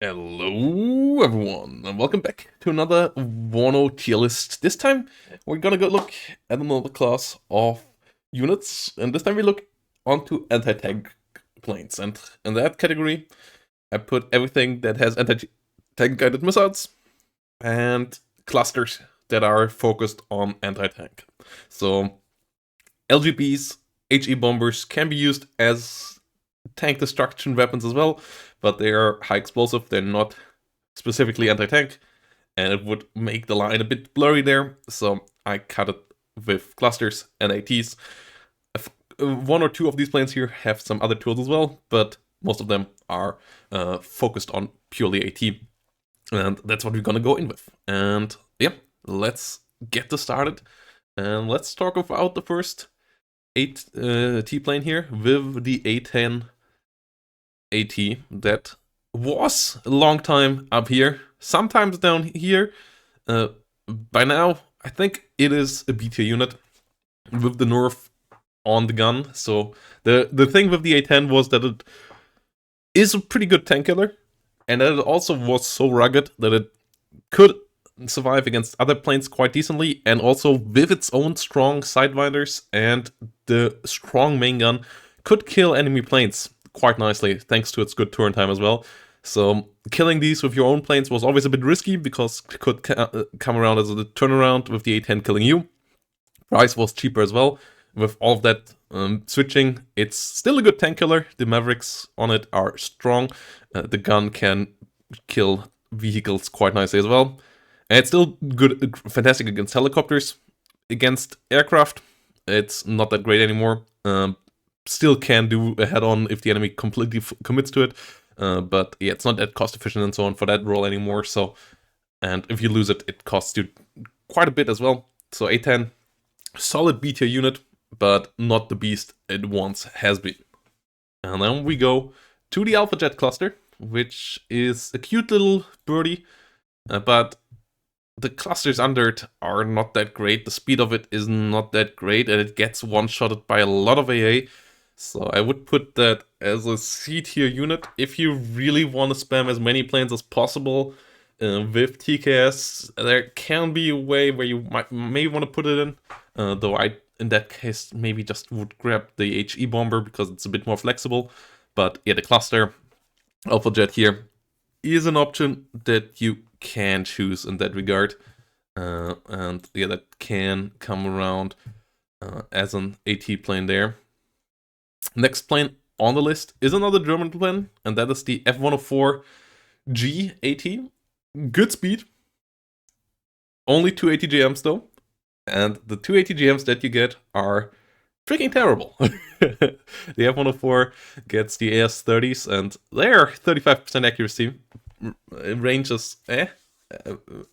Hello everyone, and welcome back to another WARNO tier list. This time we're gonna go look at another class of units, and this time we look onto anti-tank planes. And in that category, I put everything that has anti-tank guided missiles and clusters that are focused on anti-tank. So LGBs, HE bombers can be used as tank destruction weapons as well, but they are high explosive, they're not specifically anti-tank, and it would make the line a bit blurry there, so I cut it with clusters and ATs. One or two of these planes here have some other tools as well, but most of them are focused on purely AT, and that's what we're gonna go in with. And yeah, let's get this started, and let's talk about the first T plane here with the A10 AT that was a long time up here, sometimes down here. By now, I think it is a B tier unit with the nerf on the gun. So the thing with the A10 was that it is a pretty good tank killer, and that it also was so rugged that it could survive against other planes quite decently, and also with its own strong sidewinders and the strong main gun could kill enemy planes quite nicely thanks to its good turn time as well. So killing these with your own planes was always a bit risky because it could come around as a turnaround with the A10 killing you. Price was cheaper as well. With all of that switching, it's still a good tank killer. The Mavericks on it are strong. The gun can kill vehicles quite nicely as well. And it's still good, fantastic against helicopters. Against aircraft, it's not that great anymore. Still can do a head-on if the enemy completely commits to it. But yeah, it's not that cost efficient and so on for that role anymore. So, and if you lose it, it costs you quite a bit as well. So A10, solid B tier unit, but not the beast it once has been. And then we go to the Alpha Jet cluster, which is a cute little birdie, but the clusters under it are not that great. The speed of it is not that great, and it gets one-shotted by a lot of AA. So I would put that as a C tier unit. If you really want to spam as many planes as possible with TKS, there can be a way where you may want to put it in. Though I, in that case, maybe just would grab the HE bomber because it's a bit more flexible. But yeah, the cluster Alpha Jet here is an option that you can choose in that regard. And yeah, that can come around as an AT plane there. Next plane on the list is another German plane, and that is the F104G AT. Good speed. Only 2 ATGMs though. And the 2 ATGMs that you get are freaking terrible. The F104 gets the AS-30s, and they're 35% accuracy. Ranges,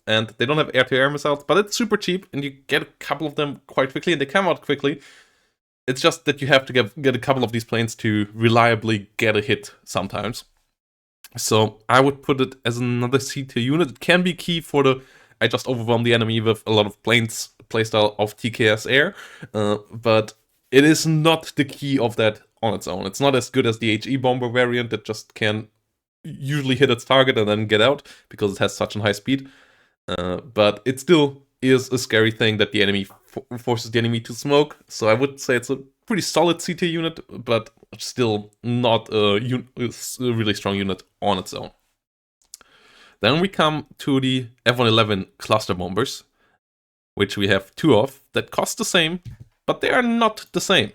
and they don't have air-to-air missiles, but it's super cheap, and you get a couple of them quite quickly, and they come out quickly. It's just that you have to get a couple of these planes to reliably get a hit sometimes. So I would put it as another C tier unit. It can be key for the I just overwhelm the enemy with a lot of planes playstyle of TKS air, but it is not the key of that on its own. It's not as good as the HE bomber variant that just can usually hit its target and then get out because it has such a high speed. But it still is a scary thing that the enemy forces the enemy to smoke. So I would say it's a pretty solid C tier unit, but still not a really strong unit on its own. Then we come to the F111 cluster bombers, which we have two of that cost the same, but they are not the same.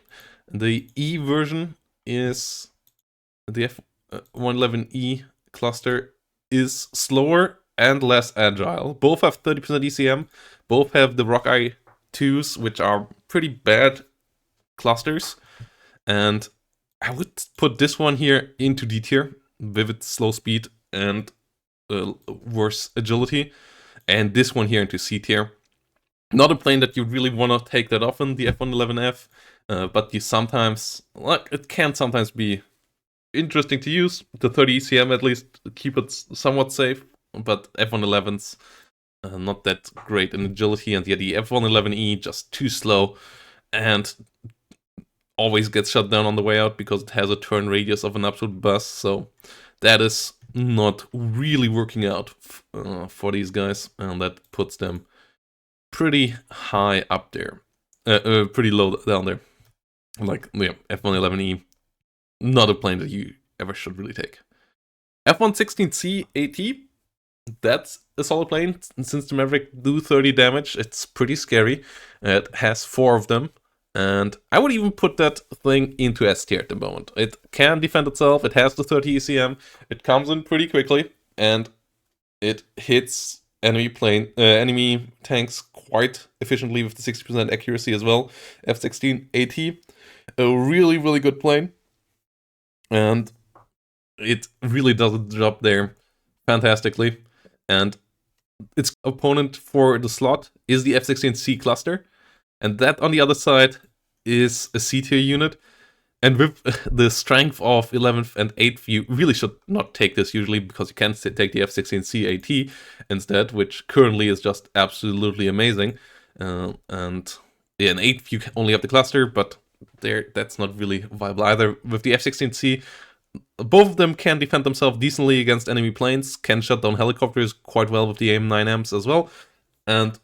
The E version is the F111E cluster is slower and less agile. Both have 30% ECM. Both have the Rockeye 2s, which are pretty bad clusters. And I would put this one here into D tier with its slow speed and worse agility. And this one here into C tier. Not a plane that you really want to take that often, the F111F. But you sometimes, like, it can sometimes be interesting to use. The 30 ECM at least keep it somewhat safe, but F111's not that great in agility, and yeah, the F111E just too slow and always gets shut down on the way out because it has a turn radius of an absolute bus. So that is not really working out for these guys, and that puts them pretty high up there, pretty low down there. Like, yeah, F111E, not a plane that you ever should really take. F116C AT, that's a solid plane. Since the Maverick do 30 damage, it's pretty scary. It has 4 of them, and I would even put that thing into S tier at the moment. It can defend itself, it has the 30 ECM, it comes in pretty quickly, and it hits enemy tanks quite efficiently with the 60% accuracy as well. F-16 AT, a really, really good plane, and it really does the job there fantastically. And its opponent for the slot is the F-16C cluster, and that on the other side is a C tier unit. And with the strength of 11th and 8th, you really should not take this usually, because you can take the F-16C AT instead, which currently is just absolutely amazing. And yeah, in 8th you only have the cluster, but that's not really viable either. With the F-16C, both of them can defend themselves decently against enemy planes, can shut down helicopters quite well with the AIM-9Ms as well, and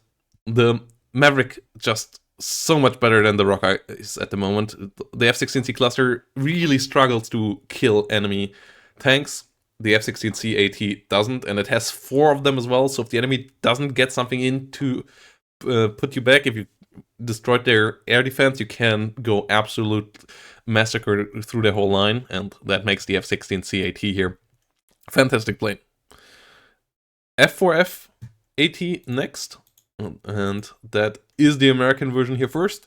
the Maverick just so much better than the Rockeye is at the moment. The F-16C cluster really struggles to kill enemy tanks. The F-16C AT doesn't, and it has 4 of them as well, so if the enemy doesn't get something in to put you back, if you destroyed their air defense, you can go absolute massacre through their whole line, and that makes the F-16C AT here fantastic plane. F4F AT next, and that is the American version here first.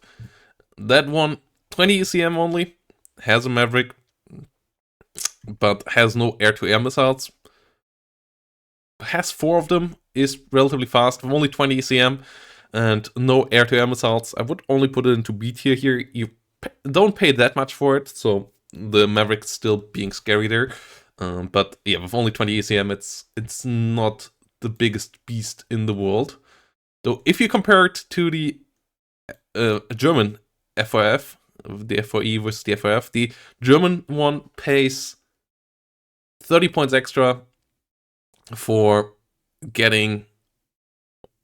That one, 20 ECM only, has a Maverick, but has no air-to-air missiles. Has 4 of them, is relatively fast, with only 20 ECM, and no air-to-air missiles. I would only put it into B tier here. You don't pay that much for it, so the Maverick's still being scary there. But yeah, with only 20 ECM, it's not the biggest beast in the world. Though if you compare it to the German FOF, the FOE versus the FOF, the German one pays 30 points extra for getting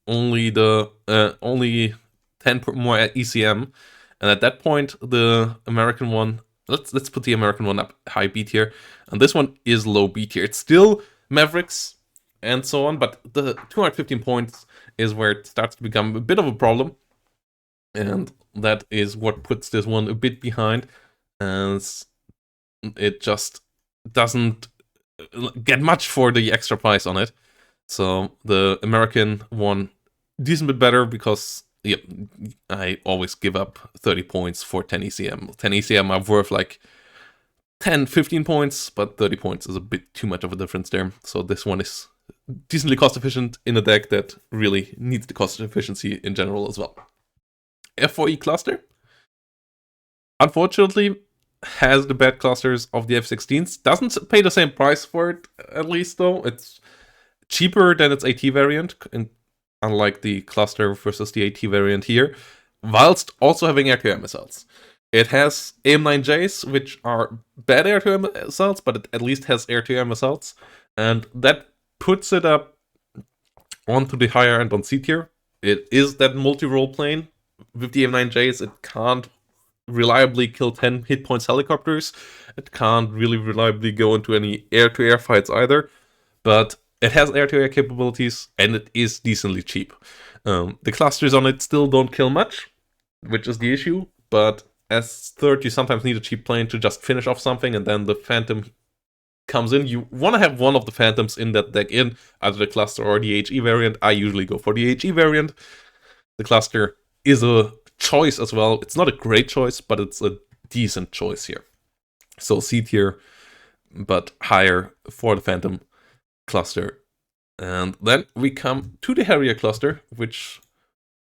only 10 more ECM, and at that point the American one, let's put the American one up high B tier, and this one is low B tier. It's still Mavericks and so on, but the 215 points is where it starts to become a bit of a problem, and that is what puts this one a bit behind, as it just doesn't get much for the extra price on it. So the American one, decent bit better, because yeah, I always give up 30 points for 10 ECM. 10 ECM are worth like 10, 15 points, but 30 points is a bit too much of a difference there. So this one is decently cost efficient in a deck that really needs the cost efficiency in general as well. F4E cluster, unfortunately, has the bad clusters of the F-16s. Doesn't pay the same price for it, at least, though. It's cheaper than its AT variant, unlike the cluster versus the AT variant here, whilst also having air-to-air missiles. It has AIM-9Js, which are bad air-to-air missiles, but it at least has air-to-air missiles, and that puts it up onto the higher end on C tier. It is that multi-role plane. With the AIM-9Js, it can't reliably kill 10 hit points helicopters. It can't really reliably go into any air-to-air fights either, but it has air-to-air capabilities, and it is decently cheap. The clusters on it still don't kill much, which is the issue, but as third, you sometimes need a cheap plane to just finish off something, and then the Phantom comes in. You want to have one of the Phantoms in that deck in, either the cluster or the HE variant. I usually go for the HE variant. The cluster is a choice as well. It's not a great choice, but it's a decent choice here. So C tier, but higher for the Phantom cluster. And then we come to the Harrier cluster, which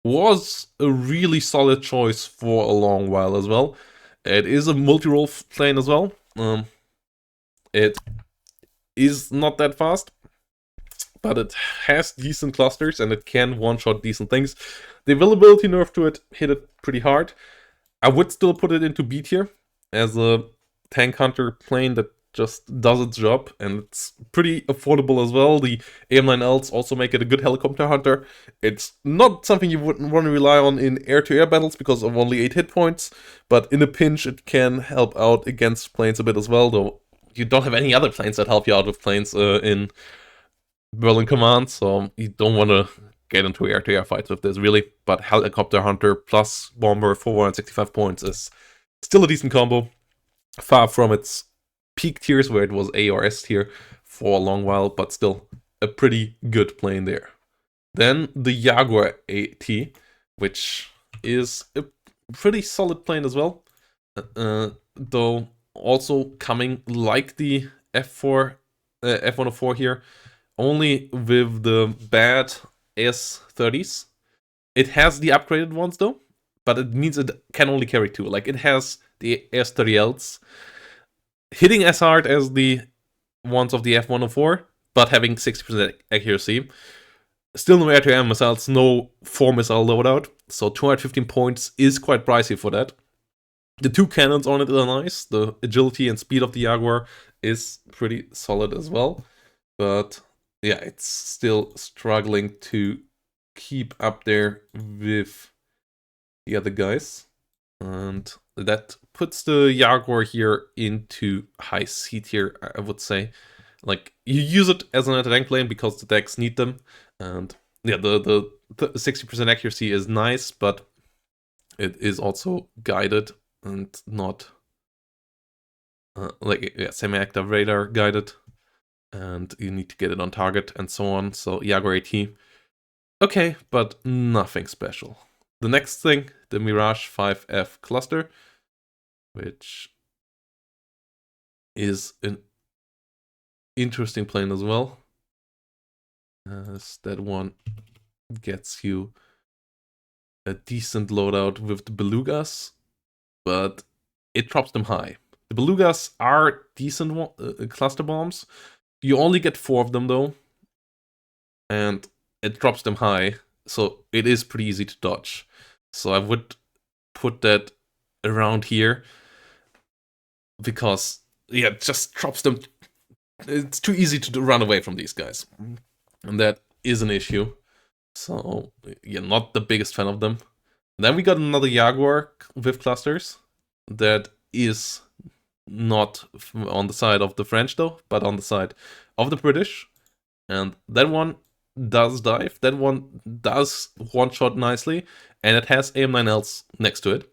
was a really solid choice for a long while as well. It is a multi-role plane as well. It is not that fast, but it has decent clusters and it can one-shot decent things. The availability nerf to it hit it pretty hard. I would still put it into B tier as a tank hunter plane that just does its job, and it's pretty affordable as well. The AM9Ls also make it a good helicopter hunter. It's not something you wouldn't want to rely on in air-to-air battles because of only 8 hit points, but in a pinch it can help out against planes a bit as well, though you don't have any other planes that help you out with planes in Berlin Command, so you don't want to get into air-to-air fights with this, really. But helicopter hunter plus bomber for 165 points is still a decent combo. Far from its peak tiers where it was A or S tier for a long while, but still a pretty good plane there. Then the Jaguar AT, which is a pretty solid plane as well, though also coming like the F104 here, only with the bad S30s. It has the upgraded ones though, but it means it can only carry 2. Like, it has the S30Ls hitting as hard as the ones of the F104, but having 60% accuracy. Still no air-to-air missiles, no 4-missile loadout, so 215 points is quite pricey for that. The 2 cannons on it are nice. The agility and speed of the Jaguar is pretty solid as well, but yeah, it's still struggling to keep up there with the other guys, and that puts the Jaguar here into high C tier, I would say. Like, you use it as an anti-tank plane because the decks need them, and yeah, the 60% accuracy is nice, but it is also guided and not semi-active radar guided, and you need to get it on target and so on. So Jaguar AT, okay, but nothing special. The next thing, the Mirage 5F cluster, which is an interesting plane as well, as that one gets you a decent loadout with the Belugas, but it drops them high. The Belugas are decent cluster bombs. You only get 4 of them though, and it drops them high, so it is pretty easy to dodge. So I would put that around here, because yeah, it just drops them. It's too easy to run away from these guys, and that is an issue. So yeah, not the biggest fan of them. Then we got another Jaguar with clusters that is not on the side of the French though, but on the side of the British, and that one does dive, that one does one-shot nicely, and it has AM9Ls next to it,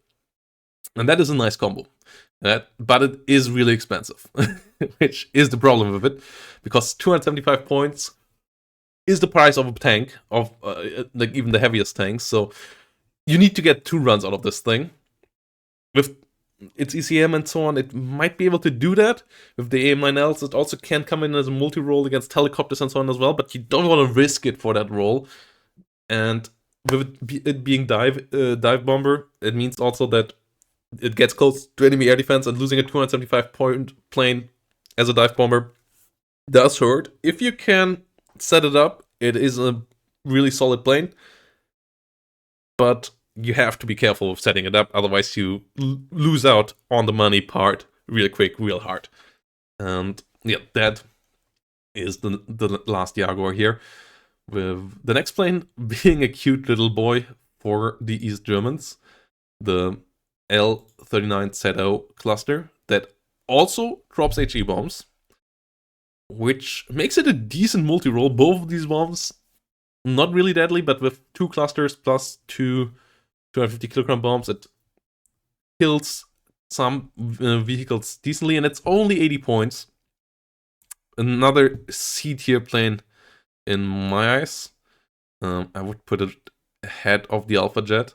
and that is a nice combo. But it is really expensive, which is the problem with it, because 275 points is the price of a tank, of like even the heaviest tanks, so you need to get 2 runs out of this thing. With its ECM and so on, it might be able to do that. With the AM9Ls, it also can come in as a multi-role against helicopters and so on as well, but you don't want to risk it for that role. And with it being dive bomber, it means also that it gets close to enemy air defense, and losing a 275 point plane as a dive bomber does hurt. If you can set it up, it is a really solid plane, but you have to be careful with setting it up, otherwise you lose out on the money part real quick, real hard. And yeah, that is the last Jaguar here, with the next plane being a cute little boy for the East Germans, the L39 Setto cluster that also drops HE bombs, which makes it a decent multi-role. Both of these bombs not really deadly, but with 2 clusters plus 2 250 kilogram bombs, it kills some vehicles decently, and it's only 80 points. Another C tier plane in my eyes. I would put it ahead of the Alpha Jet.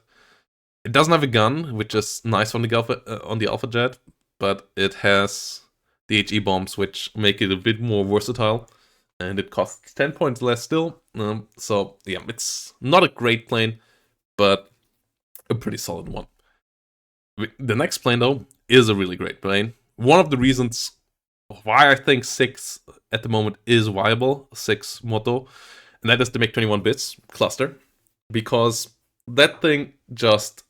It doesn't have a gun, which is nice on the Alpha Jet, but it has the HE bombs, which make it a bit more versatile, and it costs 10 points less still. So yeah, it's not a great plane, but a pretty solid one. The next plane though is a really great plane. One of the reasons why I think 6 at the moment is viable, 6 Motto, and that is the MiG-21 bits cluster, because that thing just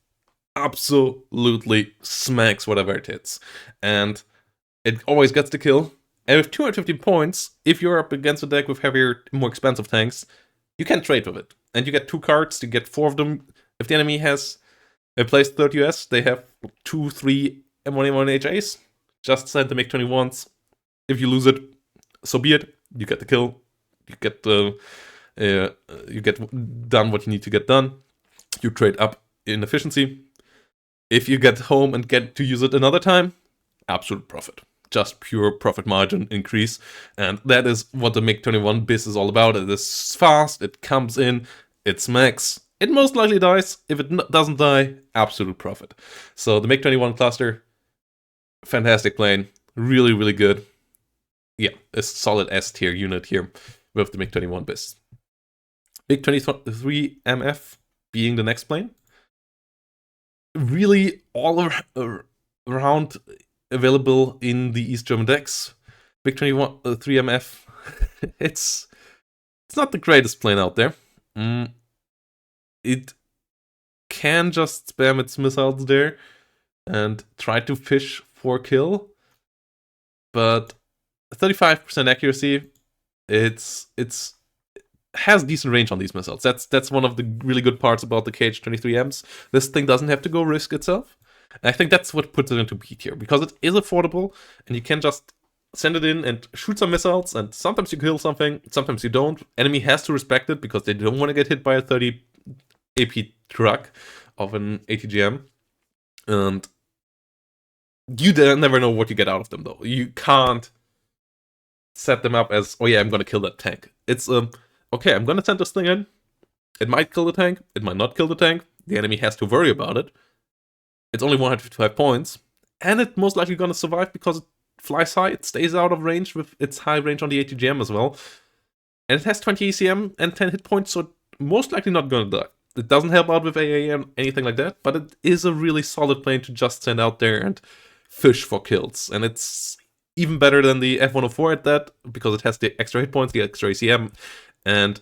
absolutely smacks whatever it hits, and it always gets the kill. And with 250 points, if you're up against a deck with heavier, more expensive tanks, you can trade with it. And you get 2 cards, you get 4 of them. If the enemy has placed 30 US, they have 2, 3 M1A1 HAs. Just send the MiG-21s. If you lose it, so be it. You get the kill. You get done what you need to get done. You trade up in efficiency. If you get home and get to use it another time, absolute profit. Just pure profit margin increase. And that is what the MiG-21 biz is all about. It is fast, it comes in, it's max. It most likely dies. If it doesn't die, absolute profit. So the MiG-21 cluster, fantastic plane. Really, really good. Yeah, a solid S tier unit here with the MiG-21 biz. MiG-23 MF being the next plane. Really all around available in the East German decks. MiG-23 MF, it's not the greatest plane out there. It can just spam its missiles there and try to fish for kill, but 35% accuracy, it has decent range on these missiles. That's one of the really good parts about the KH-23Ms. This thing doesn't have to go risk itself. And I think that's what puts it into B tier, because it is affordable and you can just send it in and shoot some missiles, and sometimes you kill something, sometimes you don't. Enemy has to respect it because they don't want to get hit by a 30 AP truck of an ATGM. And you never know what you get out of them, though. You can't set them up as, oh yeah, I'm gonna kill that tank. It's okay, I'm gonna send this thing in. It might kill the tank, it might not kill the tank. The enemy has to worry about it. It's only 155 points, and it's most likely gonna survive because it flies high. It stays out of range with its high range on the ATGM as well. And it has 20 ECM and 10 hit points, so it's most likely not gonna die. It doesn't help out with AA and anything like that, but it is a really solid plane to just send out there and fish for kills. And it's even better than the F-104 at that, because it has the extra hit points, the extra ACM, and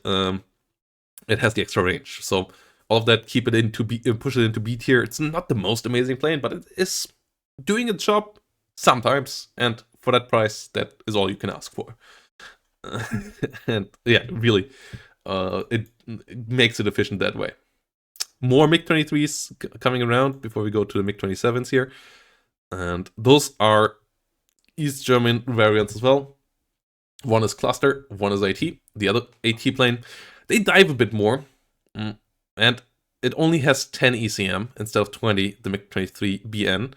it has the extra range. So all of that, keep it into B, push it into B tier. It's not the most amazing plane, but it is doing its job sometimes, and for that price, that is all you can ask for. And yeah, really, it makes it efficient that way. More MiG-23s coming around before we go to the MiG-27s here, and those are East German variants as well. One is cluster, one is AT. The other AT plane, they dive a bit more, and it only has 10 ECM instead of 20, the MiG-23 BN.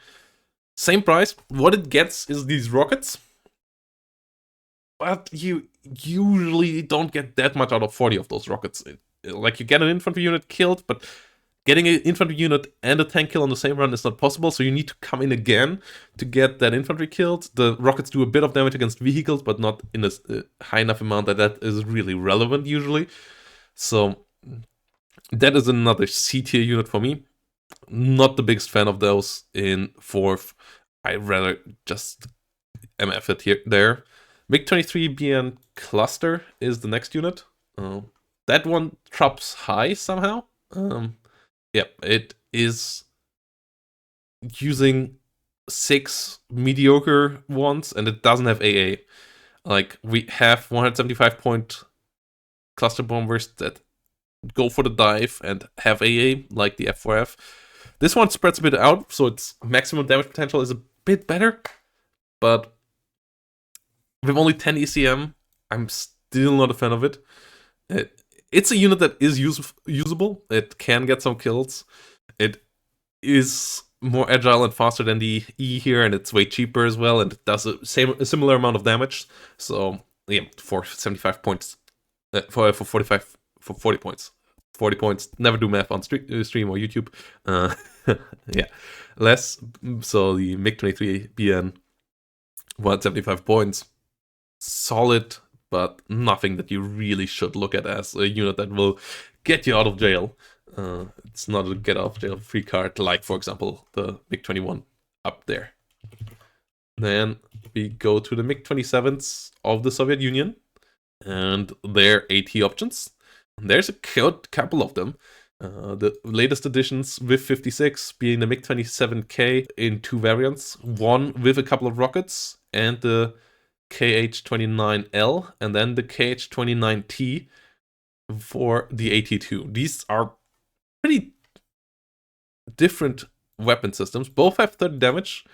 Same price. What it gets is these rockets, but you usually don't get that much out of 40 of those rockets. Like, you get an infantry unit killed, but getting an infantry unit and a tank kill on the same run is not possible, so you need to come in again to get that infantry killed. The rockets do a bit of damage against vehicles, but not in a high enough amount that is really relevant usually. So that is another C tier unit for me. Not the biggest fan of those in 4th. I'd rather just MF it here there. MiG-23 BN cluster is the next unit. That one drops high somehow. Yeah, it is using 6 mediocre ones, and it doesn't have AA. Like, we have 175 point cluster bombers that go for the dive and have AA, like the F4F. This one spreads a bit out, so its maximum damage potential is a bit better, but with only 10 ECM, I'm still not a fan of it. It's a unit that is usable. It can get some kills. It is more agile and faster than the E here, and it's way cheaper as well, and it does a similar amount of damage. So yeah, for 75 points, for 40 points. 40 points. Never do math on stream or YouTube. Yeah, less. So the MiG-23 BN, 175 points. Solid, but nothing that you really should look at as a unit that will get you out of jail. It's not a get out of jail free card, like, for example, the MiG-21 up there. Then we go to the MiG-27s of the Soviet Union and their AT options. There's a couple of them. The latest additions with 56 being the MiG-27K in 2 variants. One with a couple of rockets, and the KH-29L and then the KH-29T for the AT2. These are pretty different weapon systems. Both have 30 damage.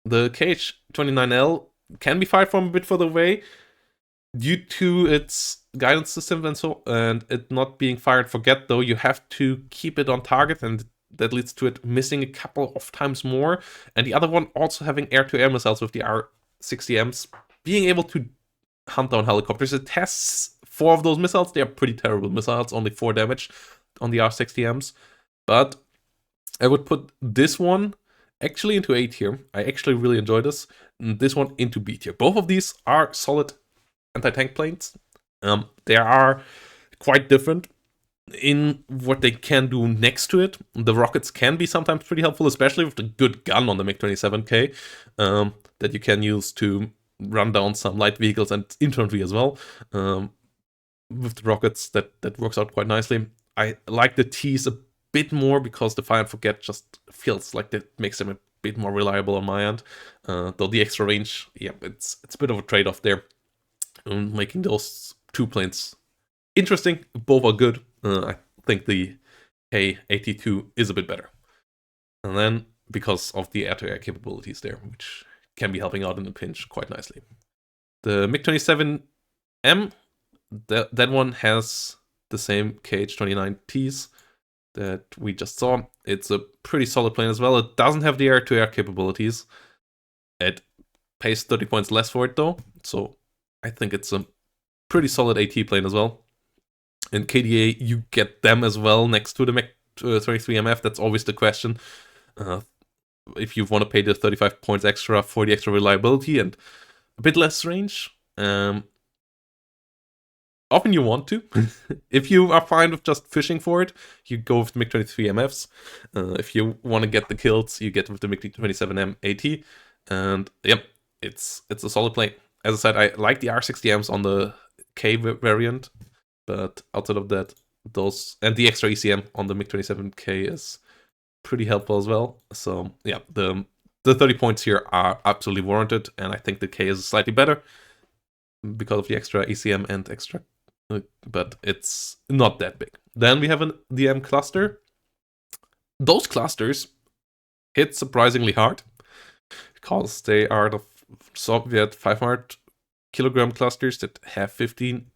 The KH-29L can be fired from a bit further away due to its guidance system and it not being fired forget, though. You have to keep it on target, and that leads to it missing a couple of times more. And the other one also having air-to-air missiles with the R60Ms, being able to hunt down helicopters. It has 4 of those missiles. They are pretty terrible missiles, only 4 damage on the R60Ms. But I would put this one actually into A tier. I actually really enjoy this. And this one into B tier. Both of these are solid anti-tank planes. They are quite different in what they can do next to it. The rockets can be sometimes pretty helpful, especially with the good gun on the MiG-27K that you can use to run down some light vehicles and infantry as well. With the rockets, that works out quite nicely. I like the T's a bit more because the fire and forget just feels like that makes them a bit more reliable on my end. Though the extra range, yeah, it's a bit of a trade-off there. Making those 2 planes interesting. Both are good. I think the KAT2 is a bit better. And then, because of the air-to-air capabilities there, which can be helping out in a pinch quite nicely. The MiG-27M, that one has the same KH-29Ts that we just saw. It's a pretty solid plane as well. It doesn't have the air-to-air capabilities. It pays 30 points less for it, though. So I think it's a pretty solid AT plane as well. In KDA, you get them as well next to the MiG-23 MF. That's always the question. If you want to pay the 35 points extra for the extra reliability and a bit less range, often you want to. If you are fine with just fishing for it, you go with MiG-23 MFs. If you want to get the kills, you get with the MiG-27M AT. And yep, it's a solid plane. As I said, I like the R60Ms on the K variant, but outside of that, those and the extra ECM on the MiG-27K is pretty helpful as well. So yeah, the 30 points here are absolutely warranted, and I think the K is slightly better because of the extra ECM and extra, but it's not that big. Then we have the M cluster. Those clusters hit surprisingly hard because they are the Soviet 500 kilogram clusters that have 15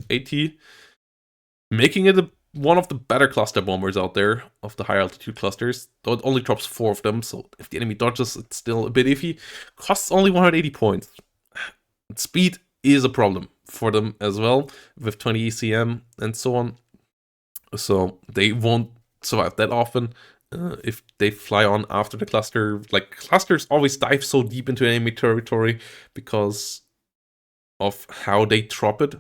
AT, making it one of the better cluster bombers out there of the high altitude clusters, though it only drops 4 of them, so if the enemy dodges, it's still a bit iffy. Costs only 180 points. Speed is a problem for them as well, with 20 ECM and so on. So they won't survive that often if they fly on after the cluster. Like, clusters always dive so deep into enemy territory because of how they drop it.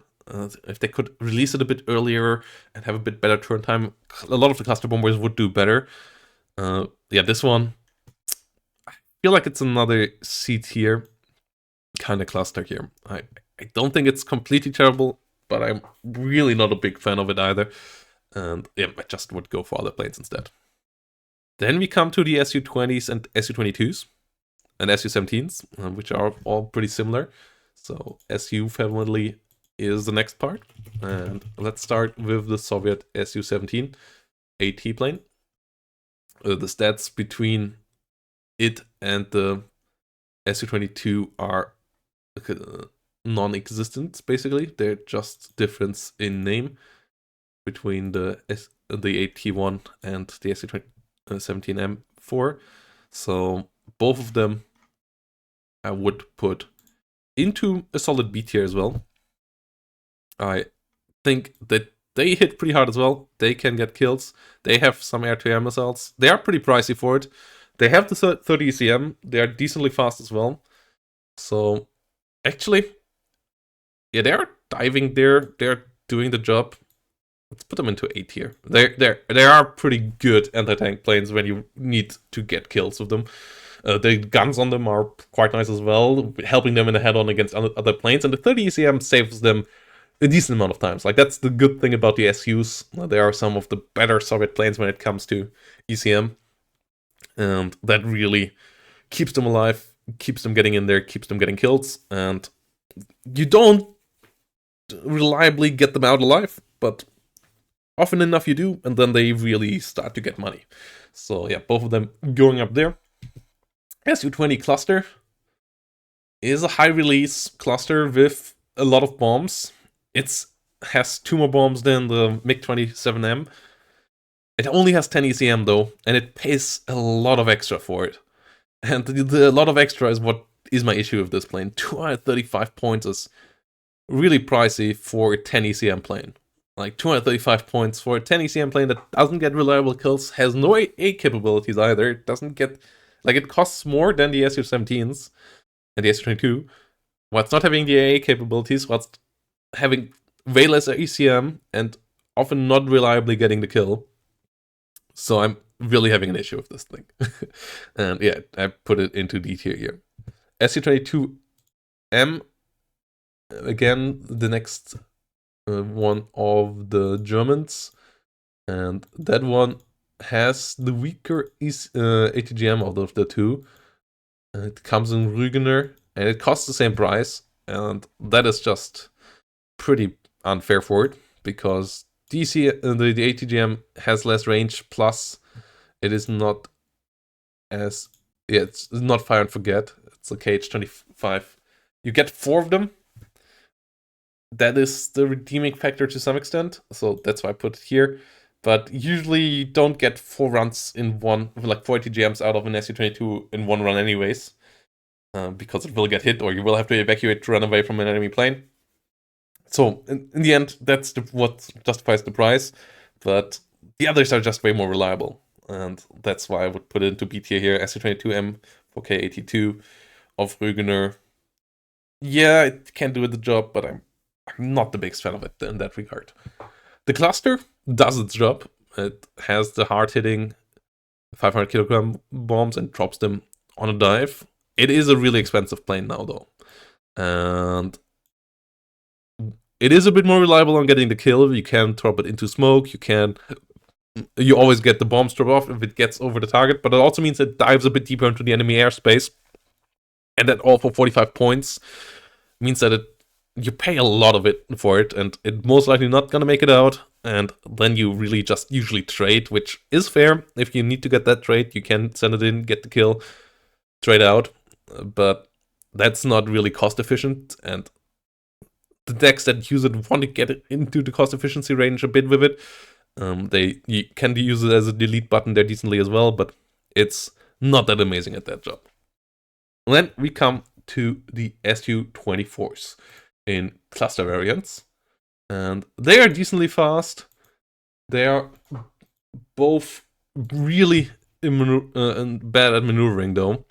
If they could release it a bit earlier and have a bit better turn time, a lot of the cluster bombers would do better. Yeah, this one, I feel like it's another C tier kind of cluster here. I don't think it's completely terrible, but I'm really not a big fan of it either. And yeah, I just would go for other planes instead. Then we come to the Su-20s and Su-22s and Su-17s, which are all pretty similar. So Su family is the next part. And let's start with the Soviet Su-17 AT plane. The stats between it and the Su-22 are non-existent, basically. They're just difference in name between the AT1 and the Su-17M4. So both of them I would put into a solid B tier as well. I think that they hit pretty hard as well. They can get kills. They have some air-to-air missiles. They are pretty pricey for it. They have the 30 ECM. They are decently fast as well. So actually, yeah, they are diving there. They're doing the job. Let's put them into A tier. They are pretty good anti-tank planes when you need to get kills with them. The guns on them are quite nice as well, helping them in the head-on against other planes. And the 30 ECM saves them a decent amount of times. Like, that's the good thing about the SUs. They are some of the better Soviet planes when it comes to ECM. And that really keeps them alive, keeps them getting in there, keeps them getting kills. And you don't reliably get them out alive, but often enough you do, and then they really start to get money. So yeah, both of them going up there. Su-20 cluster is a high release cluster with a lot of bombs. It has 2 more bombs than the MiG-27M. It only has 10 ECM though, and it pays a lot of extra for it. And the lot of extra is what is my issue with this plane. 235 points is really pricey for a 10 ECM plane. Like 235 points for a 10 ECM plane that doesn't get reliable kills, has no AA capabilities either. It doesn't get, like, it costs more than the Su-17s and the Su-22, whilst not having the AA capabilities, whilst having way less ECM and often not reliably getting the kill. So I'm really having an issue with this thing. And yeah, I put it into D tier here. Su-22M, again, the next one of the Germans, and that one has the weaker ATGM out of the two. It comes in Rügener, and it costs the same price, and that is just pretty unfair for it, because the ATGM has less range, plus it is not as, yeah, it's not fire and forget. It's a KH-25. You get 4 of them. That is the redeeming factor to some extent, so that's why I put it here. But usually you don't get 4 runs in one, like 4 ATGMs out of an Su-22 in one run anyways, because it will get hit, or you will have to evacuate to run away from an enemy plane. So in the end, that's what justifies the price, but the others are just way more reliable, and that's why I would put it into B tier here. Su-22M 4K82 of Rügener. Yeah, it can do the job, but I'm not the biggest fan of it in that regard. The cluster does its job. It has the hard-hitting 500 kilogram bombs and drops them on a dive. It is a really expensive plane now, though. And it is a bit more reliable on getting the kill. You can drop it into smoke. You always get the bombs drop off if it gets over the target, but it also means it dives a bit deeper into the enemy airspace. And that all for 45 points means that you pay a lot of it for it, and it's most likely not gonna make it out, and then you really just usually trade, which is fair. If you need to get that trade, you can send it in, get the kill, trade out, but that's not really cost efficient, and the decks that use it want to get it into the cost efficiency range a bit with it. You can use it as a delete button there decently as well, but it's not that amazing at that job. And then we come to the Su-24s in cluster variants, and they are decently fast. They are both really bad at maneuvering though,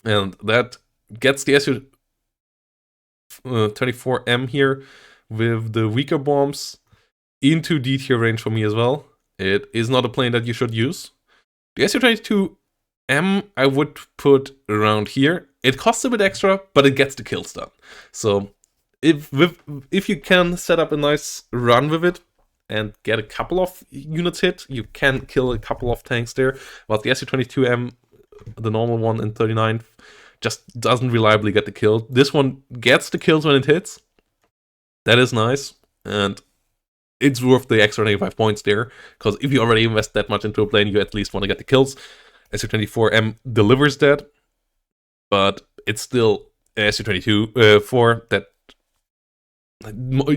and that gets the Su-24M here with the weaker bombs into D tier range for me as well. It is not a plane that you should use. The Su-22M I would put around here. It costs a bit extra, but it gets the kills done. So if you can set up a nice run with it and get a couple of units hit, you can kill a couple of tanks there. While the Su-22M, the normal one in 39, just doesn't reliably get the kill. This one gets the kills when it hits. That is nice, and it's worth the extra 95 points there, because if you already invest that much into a plane, you at least want to get the kills. Su-24M delivers that, but it's still Su-22 that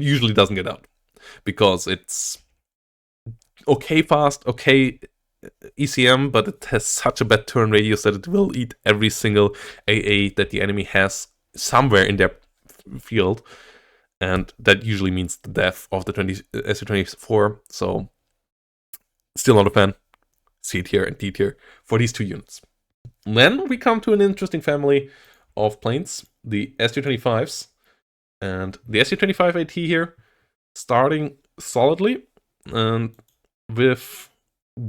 usually doesn't get out, because it's okay fast, okay ECM, but it has such a bad turn radius that it will eat every single AA that the enemy has somewhere in their field, and that usually means the death of the Su-24. So still not a fan. C tier and D tier for these 2 units. And then we come to an interesting family of planes, the Su-25s, and the Su-25 AT here, starting solidly and with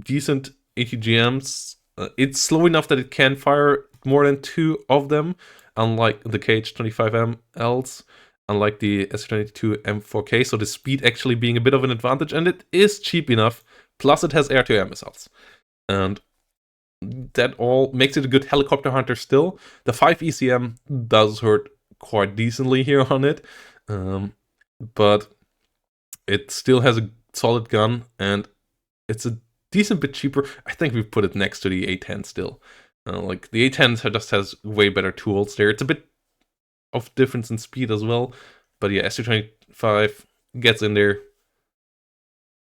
decent ATGMs. It's slow enough that it can fire more than 2 of them, unlike the KH-25MLs, unlike the Su-22 M4K, so the speed actually being a bit of an advantage, and it is cheap enough, plus it has air-to-air missiles. And that all makes it a good helicopter hunter still. The 5 ECM does hurt quite decently here on it, but it still has a solid gun, and it's a decent bit cheaper. I think we've put it next to the A10 still. Like, the A10 just has way better tools there. It's a bit of difference in speed as well, but yeah, Su-25 gets in there,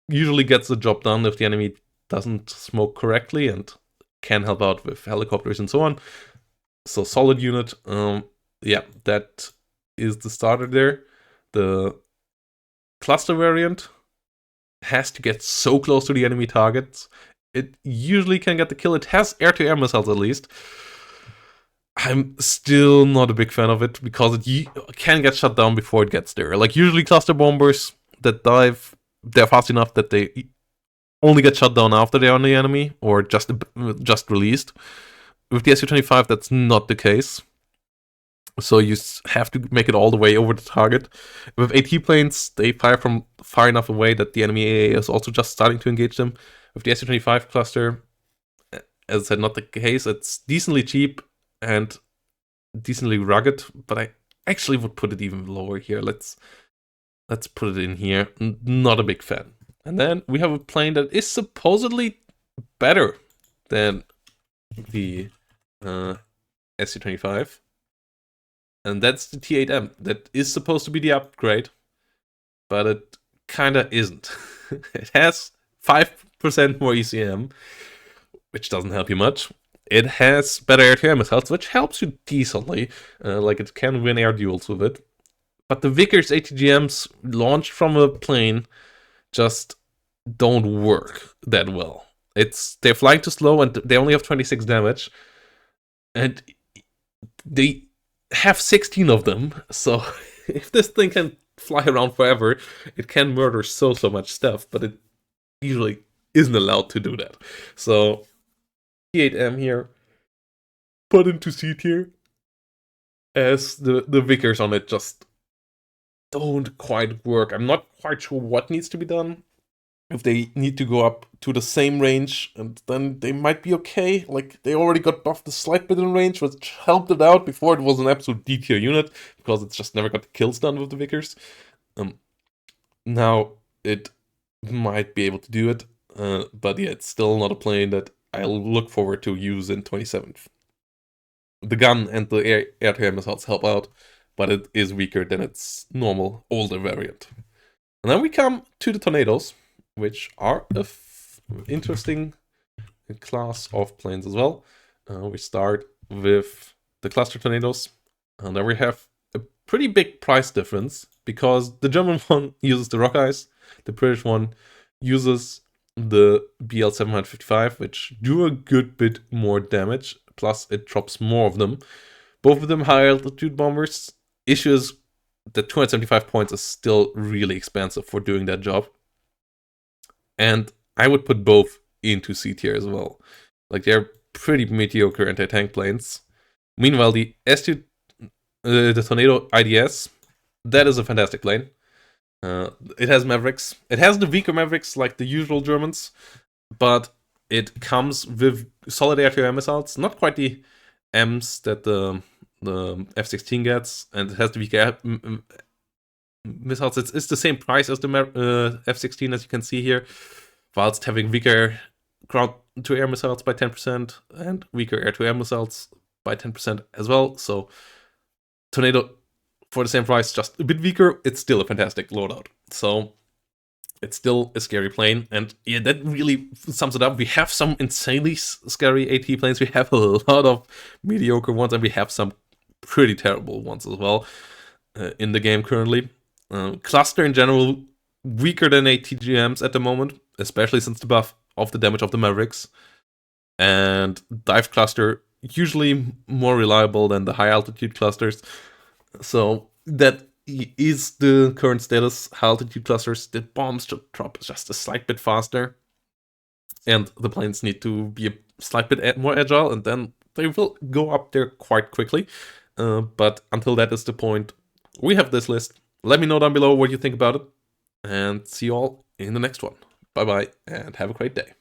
usually gets the job done if the enemy doesn't smoke correctly, and can help out with helicopters and so on. So solid unit. Yeah, that is the starter there. The cluster variant has to get so close to the enemy targets. It usually can get the kill. It has air-to-air missiles at least. I'm still not a big fan of it because it can get shut down before it gets there. Like, usually cluster bombers that dive, they're fast enough that they only get shut down after they're on the enemy or just released. With the Su-25, that's not the case. So you have to make it all the way over the target. With AT planes, they fire from far enough away that the enemy AA is also just starting to engage them. With the Su-25 cluster, as I said, not the case. It's decently cheap and decently rugged, but I actually would put it even lower here. Let's put it in here. Not a big fan. And then we have a plane that is supposedly better than the Su-25. And that's the T8M. That is supposed to be the upgrade, but it kinda isn't. It has 5% more ECM, which doesn't help you much. It has better air-to-air missiles, which helps you decently. Like, it can win air duels with it. But the Vickers ATGMs launched from a plane just don't work that well. They're flying too slow, and they only have 26 damage. And they have 16 of them, so if this thing can fly around forever, it can murder so much stuff, but it usually isn't allowed to do that. So T8M here, put into C tier, as the Vickers on it just don't quite work. I'm not quite sure what needs to be done. If they need to go up to the same range, and then they might be okay. Like, they already got buffed a slight bit in range, which helped it out. Before, it was an absolute D tier unit, because it's just never got the kills done with the Vickers. Now, it might be able to do it, but yeah, it's still not a plane that I'll look forward to use in 27. The gun and the air-to-air missiles help out, but it is weaker than its normal, older variant. And then we come to the Tornadoes, which are an interesting class of planes as well. We start with the cluster Tornadoes, and there we have a pretty big price difference, because the German one uses the Rockeyes, the British one uses the BL-755, which do a good bit more damage, plus it drops more of them. Both of them high altitude bombers. Issue is that 275 points is still really expensive for doing that job. And I would put both into C tier as well. Like, they're pretty mediocre anti-tank planes. Meanwhile, the the Tornado IDS, that is a fantastic plane. It has Mavericks. It has the weaker Mavericks like the usual Germans, but it comes with solid air-to-air missiles. Not quite the M's that the F-16 gets, and it has the weaker missiles. It's the same price as the F-16, as you can see here, whilst having weaker ground-to-air missiles by 10% and weaker air-to-air missiles by 10% as well. So Tornado, for the same price, just a bit weaker, it's still a fantastic loadout. So it's still a scary plane, and yeah, that really sums it up. We have some insanely scary AT planes, we have a lot of mediocre ones, and we have some pretty terrible ones as well in the game currently. Cluster in general, weaker than ATGMs at the moment, especially since the buff of the damage of the Mavericks. And dive cluster, usually more reliable than the high altitude clusters. So that is the current status. High altitude clusters, the bombs should drop just a slight bit faster. And the planes need to be a slight bit more agile, and then they will go up there quite quickly. But until that is the point, we have this list. Let me know down below what you think about it, and see you all in the next one. Bye bye, and have a great day.